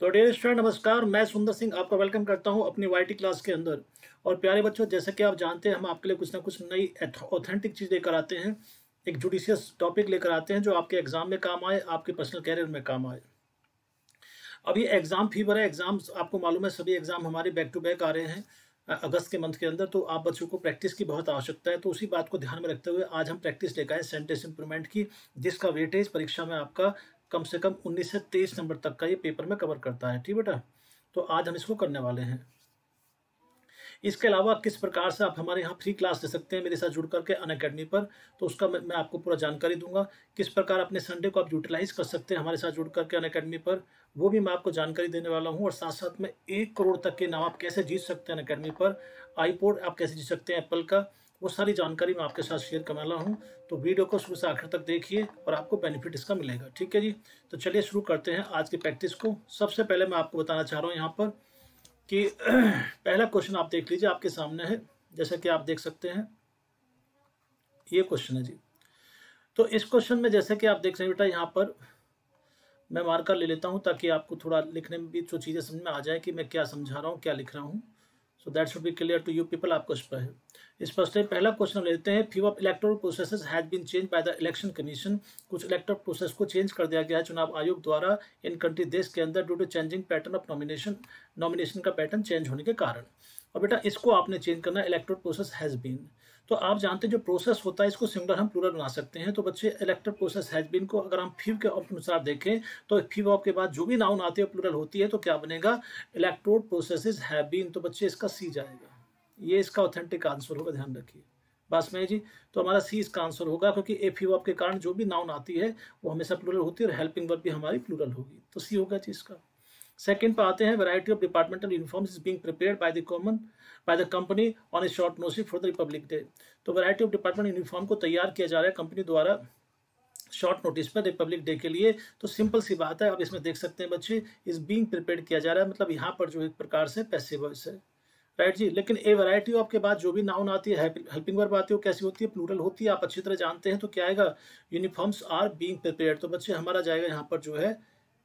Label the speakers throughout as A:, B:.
A: तो dear student नमस्कार, मैं सुंदर सिंह आपका वेलकम करता हूं अपनी वाईटी क्लास के अंदर। और प्यारे बच्चों, जैसे कि आप जानते हैं हम आपके लिए कुछ ना कुछ नई ऑथेंटिक चीज़ लेकर आते हैं। एक जुडिशियस टॉपिक लेकर आते हैं जो आपके एग्जाम में काम आए, आपके पर्सनल कैरियर में काम आए। अभी एग्जाम फीवर है, एग्जाम्स आपको मालूम है, सभी एग्जाम हमारे बैक टू बैक आ रहे हैं अगस्त के मंथ के अंदर। तो आप बच्चों को प्रैक्टिस की बहुत आवश्यकता है। तो उसी बात को ध्यान में रखते हुए आज हम प्रैक्टिस लेकर आए सेंटेंस इंप्रूवमेंट की, जिसका वेटेज परीक्षा में आपका कम से कम 19 से 23 नंबर तक का ये पेपर में कवर करता है। ठीक बेटा, तो आज हम इसको करने वाले हैं। इसके अलावा किस प्रकार से आप हमारे यहाँ फ्री क्लास ले सकते हैं मेरे साथ जुड़ करके अनअकैडमी पर, तो उसका मैं आपको पूरा जानकारी दूंगा। किस प्रकार अपने संडे को आप यूटिलाइज कर सकते हैं हमारे साथ जुड़ करके अनअकैडमी पर, वो भी मैं आपको जानकारी देने वाला हूँ। और साथ साथ में 1 करोड़ तक के नाम आप कैसे जीत सकते हैं अनअकैडमी पर, आईपॉड आप कैसे जीत सकते हैं एप्पल का, वो सारी जानकारी मैं आपके साथ शेयर करने वाला हूँ। तो वीडियो को शुरू से आखिर तक देखिए और आपको बेनिफिट इसका मिलेगा। ठीक है जी, तो चलिए शुरू करते हैं आज की प्रैक्टिस को। सबसे पहले मैं आपको बताना चाह रहा हूँ यहाँ पर कि पहला क्वेश्चन आप देख लीजिए, आपके सामने है, जैसा कि आप देख सकते हैं ये क्वेश्चन है जी। तो इस क्वेश्चन में जैसे कि आप देख रहे हैं बेटा, यहाँ पर मैं मार्कर ले लेता हूँ ताकि आपको थोड़ा लिखने में भी जो चीज़ें समझ में आ जाए कि मैं क्या समझा रहा हूँ, क्या लिख रहा हूँ। So that should be clear to you people. आपको स्पष्ट है। पहला क्वेश्चन लेते हैं। Few of electoral processes has been change by the election commission. कुछ इलेक्टोरल प्रोसेस को चेंज कर दिया गया है चुनाव आयोग द्वारा इन कंट्री देश के अंदर due to changing pattern of nomination का पैटर्न चेंज होने के कारण। और बेटा इसको आपने चेंज करना है, इलेक्टोरल प्रोसेस हैज बीन। तो आप जानते हैं जो प्रोसेस होता है इसको सिंगुलर हम प्लूरल बना सकते हैं। तो बच्चे इलेक्टोरल प्रोसेस हैज बीन को अगर हम फ्यू के अनुसार देखें तो फ्यू ऑफ के बाद जो भी नाउन आती है प्लूरल होती है, तो क्या बनेगा, इलेक्टोरल प्रोसेसेस हैव बीन। तो बच्चे इसका सी जाएगा, ये इसका ऑथेंटिक आंसर होगा, ध्यान रखिए बस में जी। तो हमारा सी इसका आंसर होगा, क्योंकि ए फ्यू ऑफ के कारण जो भी नाउन आती है वो हमेशा प्लूरल होती है और हेल्पिंग वर्ब भी हमारी प्लूरल होगी। तो सी होगा जी इसका। सेकंड पे आते हैं। Variety of departmental uniforms is being prepared by the company on A short notice for the Republic day. तो वैरायटी ऑफ डिपार्टमेंट यूनिफॉर्म को तैयार किया जा रहा है कंपनी द्वारा शॉर्ट नोटिस पर रिपब्लिक डे के लिए। तो सिंपल सी बात है, आप इसमें देख सकते हैं बच्चे, इज बीइंग प्रिपेयर्ड किया जा रहा है, मतलब यहाँ पर जो एक प्रकार से पैसिव वॉइस है, राइट जी। लेकिन ए वैरायटी ऑफ के बाद जो भी नाउन आती है, हेल्पिंग वर्ब आती है, वो कैसी होती है, प्लूरल होती है, आप अच्छी तरह जानते हैं। तो क्या आएगा, यूनिफॉर्म्स आर बीइंग प्रिपेयर्ड। तो बच्चे हमारा जाएगा यहाँ पर जो है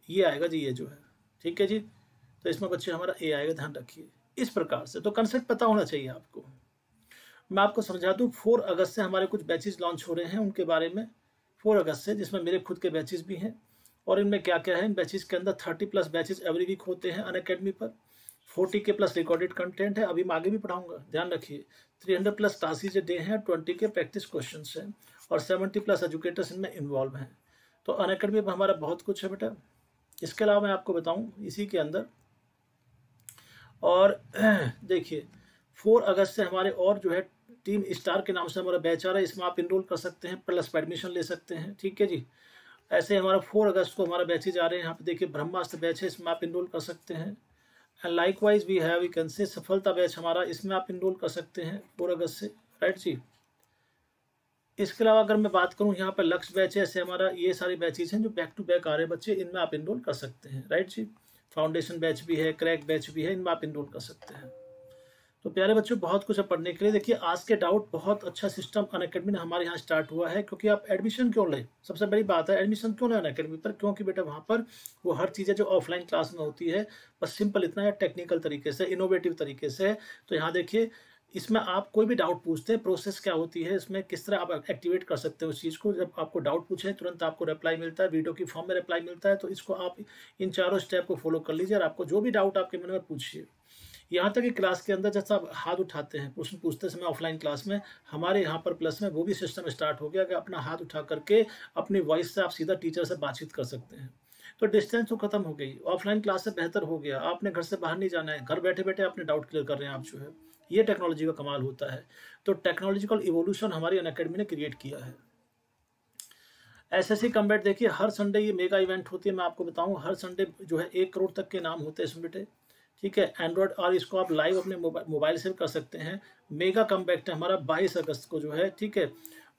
A: ये आएगा जी, ये जो है, ठीक है जी। तो इसमें बच्चे हमारा ए आएगा, ध्यान रखिए इस प्रकार से। तो कंसेप्ट पता होना चाहिए आपको। मैं आपको समझा दूं, 4 अगस्त से हमारे कुछ बैचेज लॉन्च हो रहे हैं उनके बारे में। 4 अगस्त से, जिसमें मेरे खुद के बैचेज भी हैं। और इनमें क्या क्या है, इन बैचेज के अंदर 30+ बैचेज एवरी वीक होते हैं अनअकैडमी पर। 40 के प्लस रिकॉर्डेड कंटेंट है, अभी मैं आगे भी पढ़ाऊंगा, ध्यान रखिए। 300+ क्लासेज डे हैं, 20 के प्रैक्टिस क्वेश्चन हैं और 70+ एजुकेटर्स इनमें इन्वॉल्व हैं। तो अनअकैडमी पर हमारा बहुत कुछ है बेटा। इसके अलावा मैं आपको बताऊं इसी के अंदर, और देखिए 4 अगस्त से हमारे और जो है टीम स्टार के नाम से हमारा बैच आ रहा है, इसमें आप इनरोल कर सकते हैं, प्लस एडमिशन ले सकते हैं, ठीक है जी। ऐसे हमारा 4 अगस्त को हमारा बैचेज आ रहे हैं, यहाँ पे देखिए ब्रह्मास्त्र बैच है, इसमें आप इनरोल कर सकते हैं। And likewise we have, you can say सफलता बैच हमारा, इसमें आप इनरोल कर सकते हैं 4 अगस्त से, राइट जी। इसके अलावा अगर मैं बात करूँ यहाँ पर लक्ष्य बैच है, ऐसे हमारा ये सारे बैचेज हैं जो बैक टू बैक आ रहे हैं बच्चे, इनमें आप इनरोल कर सकते हैं, राइट जी। फाउंडेशन बैच भी है, क्रैक बैच भी है, इनमें आप इनरोल कर सकते हैं। तो प्यारे बच्चों बहुत कुछ है पढ़ने के लिए। देखिए आज के डाउट, बहुत अच्छा सिस्टम अनअकैडमी में हमारे यहाँ स्टार्ट हुआ है, क्योंकि आप एडमिशन क्यों लें, सबसे बड़ी बात है एडमिशन क्यों लें अनअकैडमी पर, क्योंकि बेटा वहाँ पर वो हर चीज़ें जो ऑफलाइन क्लास में होती है, बस सिंपल इतना है, टेक्निकल तरीके से, इनोवेटिव तरीके से। तो यहाँ देखिए, इसमें आप कोई भी डाउट पूछते हैं, प्रोसेस क्या होती है, इसमें किस तरह आप एक्टिवेट कर सकते हैं उस चीज़ को। जब आपको डाउट पूछे तुरंत आपको रिप्लाई मिलता है, वीडियो की फॉर्म में रिप्लाई मिलता है। तो इसको आप इन चारों स्टेप को फॉलो कर लीजिए और आपको जो भी डाउट आपके मन में पूछिए। यहाँ तक कि क्लास के अंदर जैसा आप हाथ उठाते हैं प्रश्न पूछते समय ऑफलाइन क्लास में, हमारे यहाँ पर प्लस में वो भी सिस्टम स्टार्ट हो गया कि अपना हाथ उठा करके अपनी वॉइस से आप सीधा टीचर से बातचीत कर सकते हैं। तो डिस्टेंस तो खत्म हो गई, ऑफलाइन क्लास से बेहतर हो गया, आपने घर से बाहर नहीं जाना है, घर बैठे बैठे अपने डाउट क्लियर कर रहे हैं आप, जो है ये टेक्नोलॉजी का कमाल होता है। तो टेक्नोलॉजिकल इवोल्यूशन हमारी अनअकैडमी ने क्रिएट किया है। एसएससी कम्बैट देखिए हर संडे ये मेगा इवेंट होती है, मैं आपको बताऊं हर संडे जो है 1 करोड़ तक के नाम होते हैं इसमें बेटे, ठीक है। एंड्रॉयड, और इसको आप लाइव अपने मोबाइल से भी कर सकते हैं। मेगा कम्बैक्ट है हमारा 22 अगस्त को जो है, ठीक है।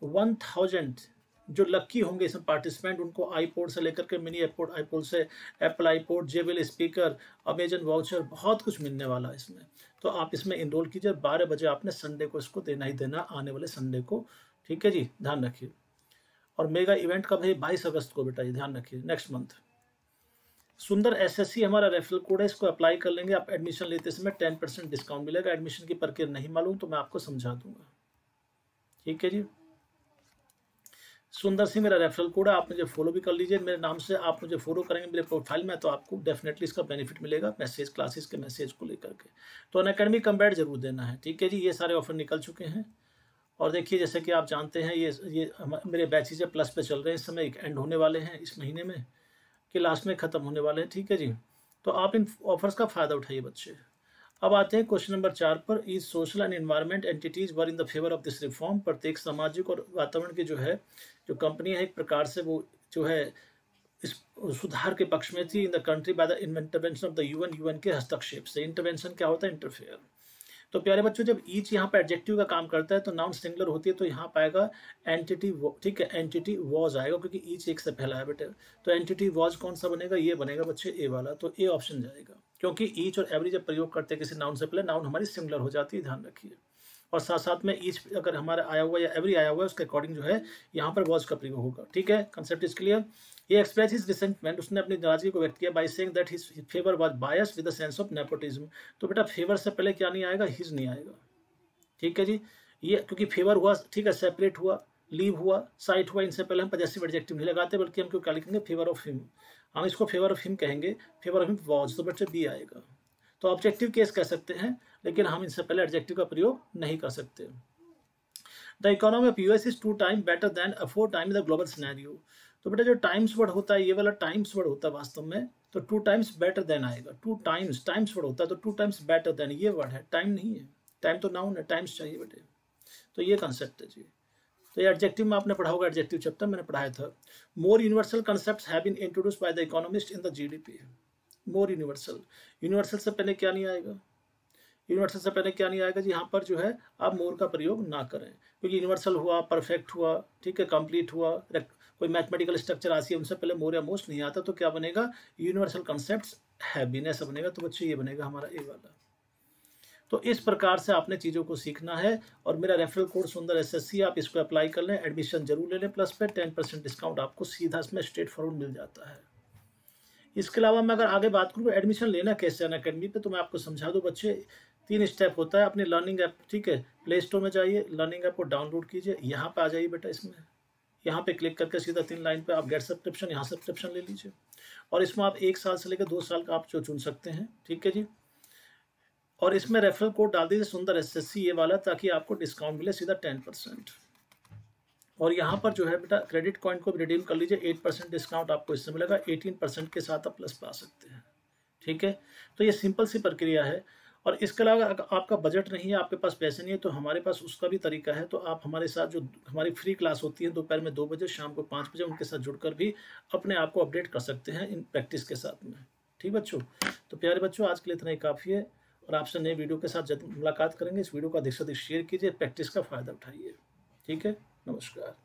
A: 1000 जो लक्की होंगे इसमें पार्टिसिपेंट, उनको आईपोड से लेकर के मिनी आईपोड से Apple iPod, JBL speaker, Amazon voucher, बहुत कुछ मिलने वाला है इसमें। तो आप इसमें इनरोल कीजिए। 12 बजे आपने संडे को इसको देना ही देना, आने वाले संडे को, ठीक है जी, ध्यान रखिए। और मेगा इवेंट कब है, 22 अगस्त को बेटा, ये ध्यान रखिए, नेक्स्ट मंथ। सुंदर एसएससी हमारा रेफरल कोड है, इसको अप्लाई कर लेंगे। आप एडमिशन लेते समय 10% डिस्काउंट मिलेगा। एडमिशन की प्रक्रिया नहीं मालूम तो मैं आपको समझा दूंगा, ठीक है जी। सुंदर सिंह मेरा रेफरल कोड है, आप मुझे फॉलो भी कर लीजिए। मेरे नाम से आप मुझे फॉलो करेंगे मेरे प्रोफाइल में, तो आपको डेफिनेटली इसका बेनिफिट मिलेगा मैसेज, क्लासेस के मैसेज को लेकर के। तो अनअकैडमी कम्बैट जरूर देना है, ठीक है जी। ये सारे ऑफर निकल चुके हैं और देखिए जैसे कि आप जानते हैं ये मेरे बैचेज प्लस पे चल रहे हैं इस समय, एक एंड होने वाले हैं इस महीने में कि लास्ट में ख़त्म होने वाले हैं, ठीक है जी। तो आप इन ऑफर्स का फ़ायदा उठाइए बच्चे। अब आते हैं क्वेश्चन नंबर 4 पर। Is social and environment entities were in the favour of this reform. प्रत्येक सामाजिक और वातावरण की जो कंपनी है एक प्रकार से वो जो है इस सुधार के पक्ष में थी in the country by the intervention of the UN के हस्तक्षेप से। इंटरवेंशन क्या होता है? इंटरफेयर। तो प्यारे बच्चों जब ईच यहाँ पे एडजेक्टिव का काम करता है तो नाउन सिंगुलर होती है, तो यहाँ पाएगा एंटिटी, ठीक है, एंटिटी वॉज आएगा क्योंकि ईच एक से पहला है बेटे। तो एंटिटी वॉज कौन सा बनेगा? ये बनेगा बच्चे ए वाला, तो ए ऑप्शन जाएगा क्योंकि ईच और एवरी जब प्रयोग करते हैं किसी नाउन से पहले, नाउन हमारी सिंगुलर हो जाती है, ध्यान रखिए। और साथ साथ में ईच अगर हमारा आया हुआ या एवरी आया हुआ है उसके अकॉर्डिंग जो है यहाँ पर वॉज का प्रयोग होगा, ठीक है। Concept is clear. ये एक्सप्रेस हिज रिसेंटमेंट, उसने अपनी नाराजगी को व्यक्त किया by saying that his favour was biased with the sense of nepotism. तो बेटा फेवर से पहले क्या नहीं आएगा? हिज नहीं आएगा, ठीक है जी। ये क्योंकि फेवर हुआ, ठीक है, सेपरेट हुआ, लीव हुआ, साइट हुआ, इनसे पहले हम पॉजेसिव एडजेक्टिव नहीं लगाते बल्कि हम क्यों क्या लिखेंगे? Favour of him. हम इसको फेवर ऑफ हिम कहेंगे, फेवर ऑफ हिम वॉज, तो बच्चे बी आएगा। तो ऑब्जेक्टिव केस कह सकते हैं लेकिन हम इनसे पहले एडजेक्टिव का प्रयोग नहीं कर सकते। The economy of US is 2 times better than a 4 times the global scenario. तो बेटा जो टाइम्स वर्ड होता है, ये वाला टाइम्स वर्ड होता है वास्तव में, तो 2 times बेटर देन आएगा। 2 times टाइम्स वर्ड होता है तो 2 times बेटर देन ये वर्ड है, टाइम नहीं है। टाइम तो नाउन है, टाइम्स चाहिए बेटे। तो ये कंसेप्ट है जी। तो ये एडजेक्टिव में आपने पढ़ा होगा, एडजेक्टिव चैप्टर मैंने पढ़ाया था। More universal concepts have been introduced by the economist in the GDP. More universal, universal से पहले क्या नहीं आएगा? यूनिवर्सल से पहले क्या नहीं आएगा जी? यहाँ पर जो है आप मोर का प्रयोग ना करें क्योंकि यूनिवर्सल हुआ, परफेक्ट हुआ, ठीक है, कंप्लीट हुआ, कोई मैथमेटिकल स्ट्रक्चर आती है उनसे पहले मोर या मोस्ट नहीं आता, तो क्या बनेगा? यूनिवर्सल कंसेप्ट्स हैव बीन, ऐसा बनेगा। तो बच्चे ये बनेगा हमारा ए वाला। तो इस प्रकार से आपने चीज़ों को सीखना है और मेरा रेफरल कोड सुंदर एसएससी, आप इसको अप्लाई कर लें, एडमिशन जरूर ले लें। प्लस पे 10% डिस्काउंट आपको सीधा इसमें स्ट्रेट फॉरवर्ड मिल जाता है। इसके अलावा मैं अगर आगे बात करूँ एडमिशन लेना कैसे अनअकैडमी पे, तो मैं आपको समझा दूँ बच्चे। 3 स्टेप होता है। अपनी लर्निंग ऐप, ठीक है, प्ले स्टोर में जाइए, लर्निंग ऐप को डाउनलोड कीजिए, यहाँ पे आ जाइए बेटा, इसमें यहाँ पे क्लिक करके सीधा 3 लाइन पे आप गेट सब्सक्रिप्शन, यहाँ सब्सक्रिप्शन ले लीजिए और इसमें आप 1 साल से लेकर 2 साल का आप जो चुन सकते हैं, ठीक है जी। और इसमें रेफरल कोड डाल दीजिए सुंदर एसएससी ये वाला, ताकि आपको डिस्काउंट मिले सीधा 10%। और यहाँ पर जो है बेटा क्रेडिट कॉइन को भी रिडीम कर लीजिए, 8% डिस्काउंट आपको इससे मिलेगा। 18% के साथ आप प्लस पा सकते हैं, ठीक है। तो ये सिंपल सी प्रक्रिया है। और इसके अलावा अगर आपका बजट नहीं है, आपके पास पैसे नहीं है, तो हमारे पास उसका भी तरीका है। तो आप हमारे साथ जो हमारी फ्री क्लास होती है दोपहर में 2 बजे, शाम को 5 बजे, उनके साथ जुड़कर भी अपने आप को अपडेट कर सकते हैं इन प्रैक्टिस के साथ में, ठीक बच्चों। तो प्यारे बच्चों आज के लिए इतना ही काफ़ी है और आपसे नए वीडियो के साथ जब मुलाकात करेंगे। इस वीडियो को अधिक से अधिक शेयर कीजिए, प्रैक्टिस का फ़ायदा उठाइए, ठीक है। नमस्कार।